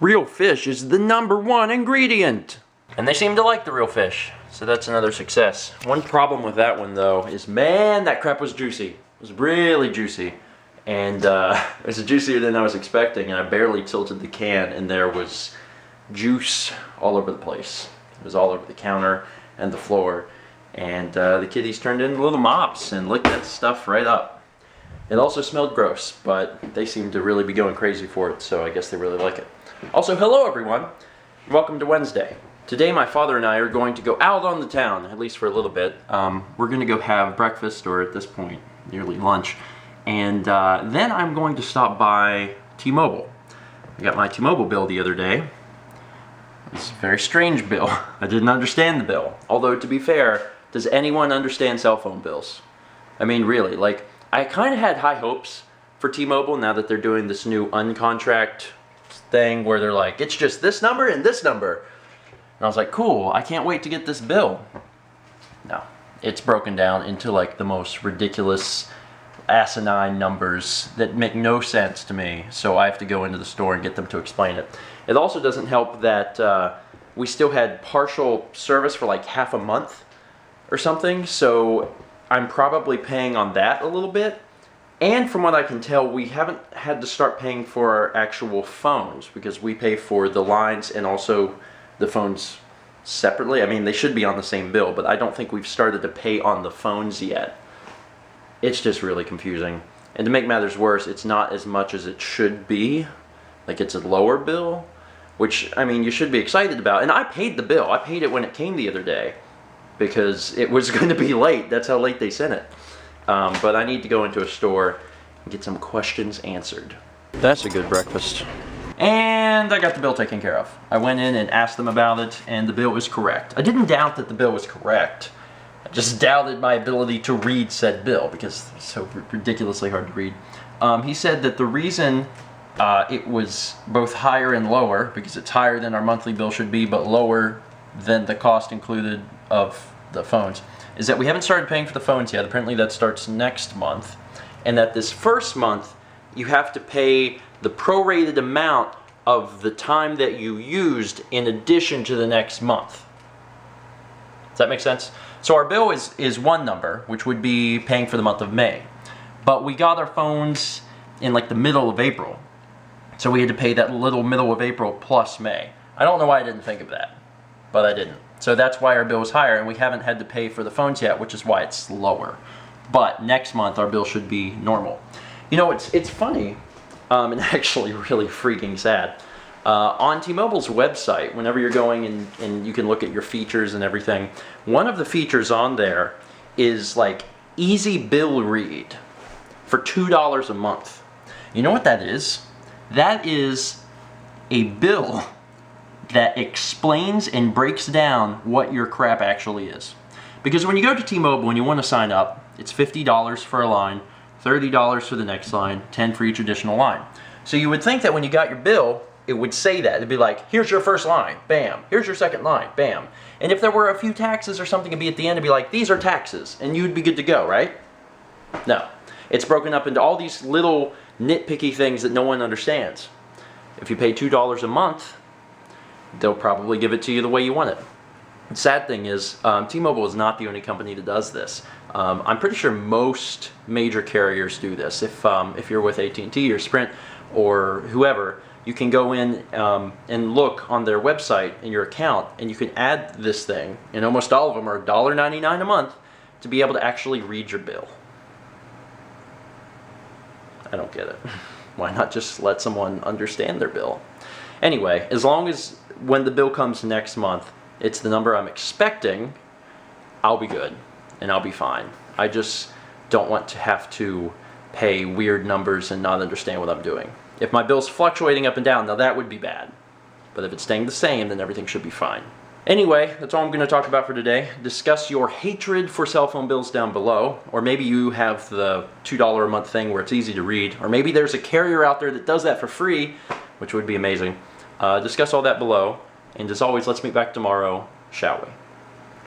Real fish is the #1 ingredient. And they seem to like the real fish, so that's another success. One problem with that one though is, man, that crap was juicy. It was really juicy. And it was juicier than I was expecting, and I barely tilted the can and there was juice all over the place. It was all over the counter and the floor. And the kitties turned into little mops and licked that stuff right up. It also smelled gross, but they seem to really be going crazy for it, so I guess they really like it. Also, hello everyone. Welcome to Wednesday. Today my father and I are going to go out on the town, at least for a little bit. We're going to go have breakfast, or at this point, nearly lunch. And then I'm going to stop by T-Mobile. I got my T-Mobile bill the other day. It's a very strange bill. I didn't understand the bill. Although, to be fair, does anyone understand cell phone bills? I mean, really, like, I kind of had high hopes for T-Mobile now that they're doing this new uncontract thing where they're like, it's just this number and this number. And I was like, cool, I can't wait to get this bill. No, it's broken down into like the most ridiculous, asinine numbers that make no sense to me. So I have to go into the store and get them to explain it. It also doesn't help that we still had partial service for like half a month or something. So I'm probably paying on that a little bit. And from what I can tell, we haven't had to start paying for our actual phones because we pay for the lines and also the phones separately. I mean, they should be on the same bill, but I don't think we've started to pay on the phones yet. It's just really confusing. And to make matters worse, it's not as much as it should be. Like, it's a lower bill, which, I mean, you should be excited about. And I paid the bill. I paid it when it came the other day because it was going to be late. That's how late they sent it. But I need to go into a store and get some questions answered. That's a good breakfast. And I got the bill taken care of. I went in and asked them about it, and the bill was correct. I didn't doubt that the bill was correct. I just doubted my ability to read said bill because it's so ridiculously hard to read. He said that the reason it was both higher and lower, because it's higher than our monthly bill should be, but lower than the cost included of the phones, is that we haven't started paying for the phones yet. Apparently that starts next month. And that this first month, you have to pay the prorated amount of the time that you used in addition to the next month. Does that make sense? So our bill is one number, which would be paying for the month of May. But we got our phones in like the middle of April. So we had to pay that little middle of April plus May. I don't know why I didn't think of that, but I didn't. So that's why our bill is higher, and we haven't had to pay for the phones yet, which is why it's lower. But next month our bill should be normal. You know, it's funny, and actually really freaking sad. On T-Mobile's website, whenever you're going and you can look at your features and everything, one of the features on there is like easy bill read for $2 a month. You know what that is? That is a bill that explains and breaks down what your crap actually is. Because when you go to T-Mobile and you want to sign up, it's $50 for a line, $30 for the next line, $10 for each additional line. So you would think that when you got your bill, it would say that. It'd be like, here's your first line, bam. Here's your second line, bam. And if there were a few taxes or something, it'd be at the end, it'd be like, these are taxes, and you'd be good to go, right? No. It's broken up into all these little nitpicky things that no one understands. If you pay $2 a month, they'll probably give it to you the way you want it. The sad thing is, T-Mobile is not the only company that does this. I'm pretty sure most major carriers do this. If you're with AT&T or Sprint or whoever, you can go in and look on their website in your account, and you can add this thing, and almost all of them are $1.99 a month to be able to actually read your bill. I don't get it. Why not just let someone understand their bill? Anyway, as long as when the bill comes next month, it's the number I'm expecting, I'll be good and I'll be fine. I just don't want to have to pay weird numbers and not understand what I'm doing. If my bill's fluctuating up and down, now that would be bad. But if it's staying the same, then everything should be fine. Anyway, that's all I'm going to talk about for today. Discuss your hatred for cell phone bills down below. Or maybe you have the $2 a month thing where it's easy to read. Or maybe there's a carrier out there that does that for free, which would be amazing. Discuss all that below. And as always, let's meet back tomorrow, shall we?